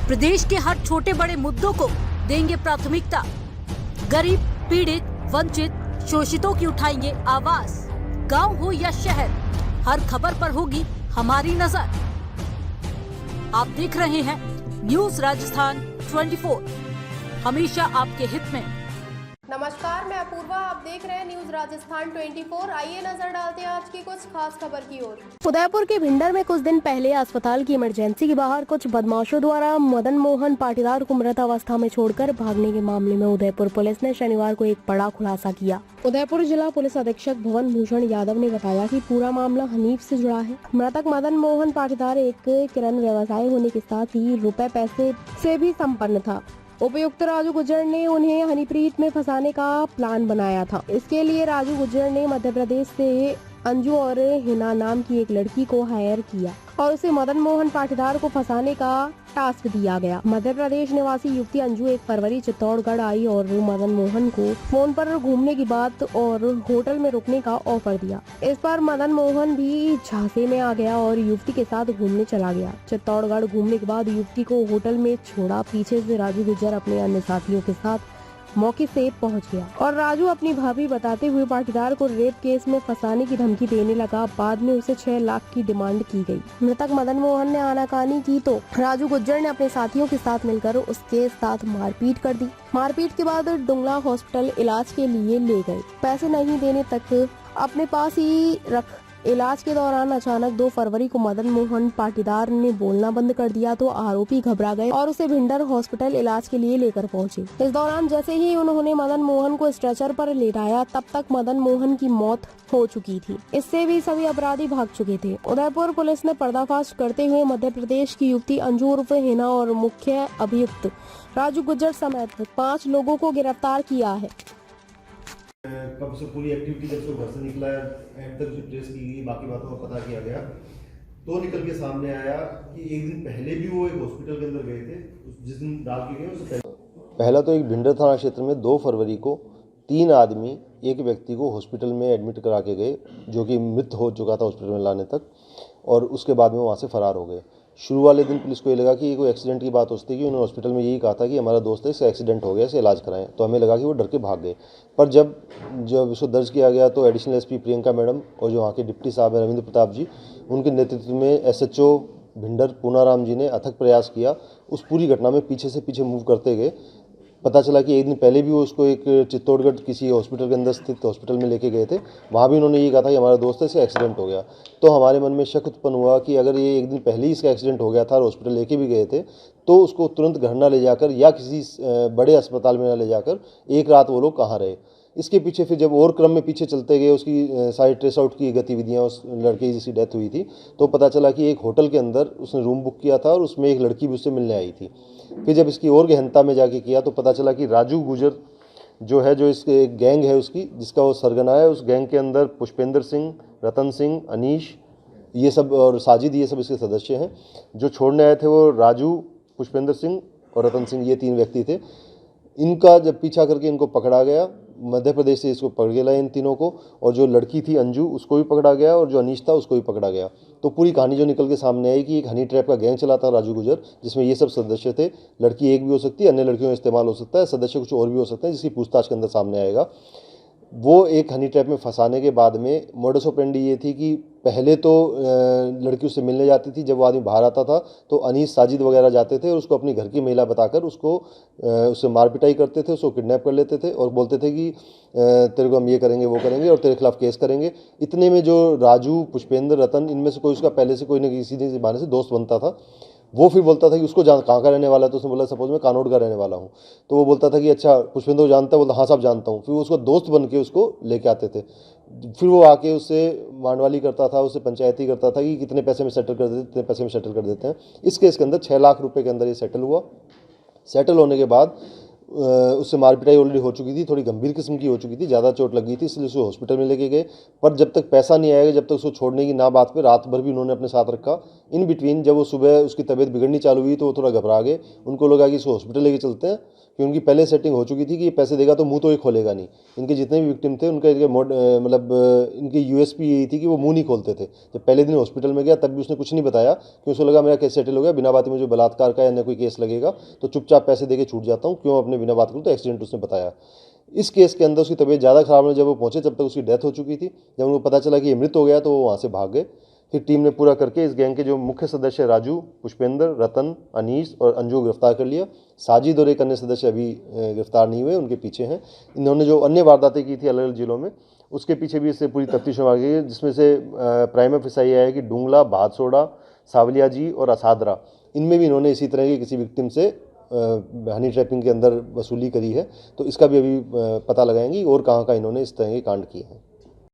प्रदेश के हर छोटे बड़े मुद्दों को देंगे प्राथमिकता। गरीब, पीड़ित, वंचित, शोषितों की उठाएंगे आवाज। गांव हो या शहर, हर खबर पर होगी हमारी नजर। आप देख रहे हैं न्यूज राजस्थान 24, हमेशा आपके हित में। नमस्कार, मैं अपूर्वा, आप देख रहे हैं न्यूज राजस्थान 24। आइए नजर डालते हैं आज की कुछ खास खबर की ओर। उदयपुर के भिंडर में कुछ दिन पहले अस्पताल की इमरजेंसी के बाहर कुछ बदमाशों द्वारा मदन मोहन पाटीदार को मृत अवस्था में छोड़कर भागने के मामले में उदयपुर पुलिस ने शनिवार को एक बड़ा खुलासा किया। उदयपुर जिला पुलिस अधीक्षक भवन भूषण यादव ने बताया कि पूरा मामला हनीफ से जुड़ा है। मृतक मदन मोहन पाटीदार एक किराना व्यवसाय होने के साथ ही रुपए पैसे से भी संपन्न था। उपयुक्त राजू गुज्जर ने उन्हें हनीप्रीत में फंसाने का प्लान बनाया था। इसके लिए राजू गुज्जर ने मध्य प्रदेश से अंजू और हिना नाम की एक लड़की को हायर किया और उसे मदन मोहन पाटीदार को फंसाने का टास्क दिया गया। मध्य प्रदेश निवासी युवती अंजू 1 फरवरी चित्तौड़गढ़ आई और मदन मोहन को फोन पर घूमने की बात और होटल में रुकने का ऑफर दिया। इस पर मदन मोहन भी झांसे में आ गया और युवती के साथ घूमने चला गया। चित्तौड़गढ़ घूमने के बाद युवती को होटल में छोड़ा। पीछे से राजू गुज्जर अपने अन्य साथियों के साथ मौके से पहुंच गया और राजू अपनी भाभी बताते हुए पाटीदार को रेप केस में फंसाने की धमकी देने लगा। बाद में उसे 6 लाख की डिमांड की गई। मृतक मदन मोहन ने आनाकानी की तो राजू गुज्जर ने अपने साथियों के साथ मिलकर उसके साथ मारपीट कर दी। मारपीट के बाद डुंगला हॉस्पिटल इलाज के लिए ले गए। पैसे नहीं देने तक अपने पास ही रख इलाज के दौरान अचानक 2 फरवरी को मदन मोहन पाटीदार ने बोलना बंद कर दिया तो आरोपी घबरा गए और उसे भिंडर हॉस्पिटल इलाज के लिए लेकर पहुंचे। इस दौरान जैसे ही उन्होंने मदन मोहन को स्ट्रेचर पर लेटाया तब तक मदन मोहन की मौत हो चुकी थी। इससे भी सभी अपराधी भाग चुके थे। उदयपुर पुलिस ने पर्दाफाश करते हुए मध्य प्रदेश की युवती अंजू उर्फ हिना और मुख्य अभियुक्त राजू गुज्जर समेत 5 लोगों को गिरफ्तार किया है। कब से पूरी एक्टिविटी जब से घर से निकला है एंड तक जो ट्रेस की गई, बाकी बातों का पता किया गया तो निकल के सामने आया कि एक दिन पहले भी वो एक हॉस्पिटल के अंदर गए थे। जिस दिन डाल के गए उससे पहला तो एक भिंडर थाना क्षेत्र में 2 फरवरी को 3 आदमी एक व्यक्ति को हॉस्पिटल में एडमिट करा के गए जो कि मृत हो चुका था हॉस्पिटल में लाने तक, और उसके बाद में वहाँ से फरार हो गए। शुरू वाले दिन पुलिस को ये लगा कि ये कोई एक्सीडेंट की बात हो सकती है कि उन्होंने हॉस्पिटल में यही कहा था कि हमारा दोस्त है, इसका एक्सीडेंट हो गया, इसे इलाज कराएं। तो हमें लगा कि वो डर के भाग गए। पर जब इसको दर्ज किया गया तो एडिशनल एसपी प्रियंका मैडम और जो वहाँ के डिप्टी साहब हैं रविंद्र प्रताप जी, उनके नेतृत्व में एसएचओ भिंडर पूनाराम जी ने अथक प्रयास किया। उस पूरी घटना में पीछे से पीछे मूव करते गए। पता चला कि एक दिन पहले भी वो उसको एक चित्तौड़गढ़ किसी हॉस्पिटल के अंदर स्थित हॉस्पिटल में लेके गए थे। वहाँ भी उन्होंने ये कहा था कि हमारा दोस्त है, इसका एक्सीडेंट हो गया। तो हमारे मन में शक उत्पन्न हुआ कि अगर ये एक दिन पहले ही इसका एक्सीडेंट हो गया था और हॉस्पिटल लेके भी गए थे तो उसको तुरंत घर ना ले जाकर या किसी बड़े अस्पताल में ना ले जाकर एक रात वो लोग कहाँ रहे। इसके पीछे फिर जब और क्रम में पीछे चलते गए, उसकी सारी ट्रेस आउट की गतिविधियाँ, उस लड़के की जिसकी डेथ हुई थी, तो पता चला कि एक होटल के अंदर उसने रूम बुक किया था और उसमें एक लड़की भी उससे मिलने आई थी। फिर जब इसकी और गहनता में जाके किया तो पता चला कि राजू गुज्जर जो है, जो इसके एक गैंग है उसकी, जिसका वो सरगना है, उस गैंग के अंदर पुष्पेंद्र सिंह, रतन सिंह, अनीश, ये सब और साजिद, ये सब इसके सदस्य हैं। जो छोड़ने आए थे वो राजू, पुष्पेंद्र सिंह और रतन सिंह, ये 3 व्यक्ति थे। इनका जब पीछा करके इनको पकड़ा गया, मध्य प्रदेश से इसको पकड़ के लाए इन तीनों को, और जो लड़की थी अंजू उसको भी पकड़ा गया और जो अनीश था उसको भी पकड़ा गया। तो पूरी कहानी जो निकल के सामने आई कि एक हनी ट्रैप का गैंग चलाता राजू गुज्जर, जिसमें ये सब सदस्य थे। लड़की एक भी हो सकती है, अन्य लड़कियों में इस्तेमाल हो सकता है, सदस्य कुछ और भी हो सकते हैं, जिसकी पूछताछ के अंदर सामने आएगा। वो एक हनी ट्रैप में फंसाने के बाद में मोडस ऑपरेंडी ये थी कि पहले तो लड़की उससे मिलने जाती थी, जब वो आदमी बाहर आता था तो अनीस, साजिद वगैरह जाते थे और उसको अपनी घर की महिला बताकर उससे मार पिटाई करते थे, उसको किडनैप कर लेते थे और बोलते थे कि तेरे को हम ये करेंगे, वो करेंगे और तेरे खिलाफ केस करेंगे। इतने में जो राजू, पुष्पेंद्र, रतन, इनमें से कोई उसका पहले से कोई न किसी बहाने से दोस्त बनता था। वो फिर बोलता था कि उसको कहाँ का रहने वाला है, तो उसने बोला सपोज मैं कानोड का रहने वाला हूँ। तो वो बोलता था कि अच्छा पुष्पेंद्र को जानता है, बोलता हाँ साहब जानता हूँ। फिर उसको दोस्त बन के उसको लेके आते थे। फिर वो आके उससे मांडवाली करता था, उससे पंचायती करता था कि कितने पैसे में सेटल कर देते, कितने पैसे में सेटल कर देते हैं। इस केस के अंदर 6 लाख रुपए के अंदर ये सेटल हुआ। सेटल होने के बाद उससे मार पिटाई ऑलरेडी हो चुकी थी, थोड़ी गंभीर किस्म की हो चुकी थी, ज़्यादा चोट लग गई थी, इसलिए उसको हॉस्पिटल में लेके गए। पर जब तक पैसा नहीं आएगा, जब तक उसको छोड़ने की ना बात पे रात भर भी उन्होंने अपने साथ रखा। इन बिटवीन जब वो सुबह उसकी तबीयत बिगड़नी चालू हुई तो वो थोड़ा घबरा गए। उनको लगा कि इसको हॉस्पिटल लेके चलते हैं, कि उनकी पहले सेटिंग हो चुकी थी कि ये पैसे देगा तो मुंह तो ये खोलेगा नहीं। इनके जितने भी विक्टिम थे उनका मतलब इनकी यूएसपी यही थी कि वो मुंह नहीं खोलते थे। जब पहले दिन हॉस्पिटल में गया तब भी उसने कुछ नहीं बताया, कि उसको लगा मेरा केस सेटल हो गया, बिना बात मुझे बलात्कार का या न कोई केस लगेगा तो चुपचाप पैसे दे के छूट जाता हूँ, क्यों अपने बिना बात करूँ। तो एक्सीडेंट उसने बताया। इस केस के अंदर उसकी तबीयत ज़्यादा खराब है, जब वो पहुंचे तब तक उसकी डेथ हो चुकी थी। जब उनको पता चला कि ये मृत हो गया तो वो वहाँ से भाग गए। फिर टीम ने पूरा करके इस गैंग के जो मुख्य सदस्य राजू, पुष्पेंद्र, रतन, अनीस और अंजू को गिरफ्तार कर लिया। साजिद और एक अन्य सदस्य अभी गिरफ्तार नहीं हुए, उनके पीछे हैं। इन्होंने जो अन्य वारदातें की थी अलग अलग जिलों में, उसके पीछे भी इससे पूरी तफ्तीश में आ गई है, जिसमें से प्राइमा फेसाई है कि डुंगला, भादसोड़ा, सावलिया जी और असादरा, इनमें भी इन्होंने इसी तरह की किसी विक्टिम से हनी ट्रैपिंग के अंदर वसूली करी है। तो इसका भी अभी पता लगाएंगे और कहाँ इन्होंने इस तरह के कांड किए हैं।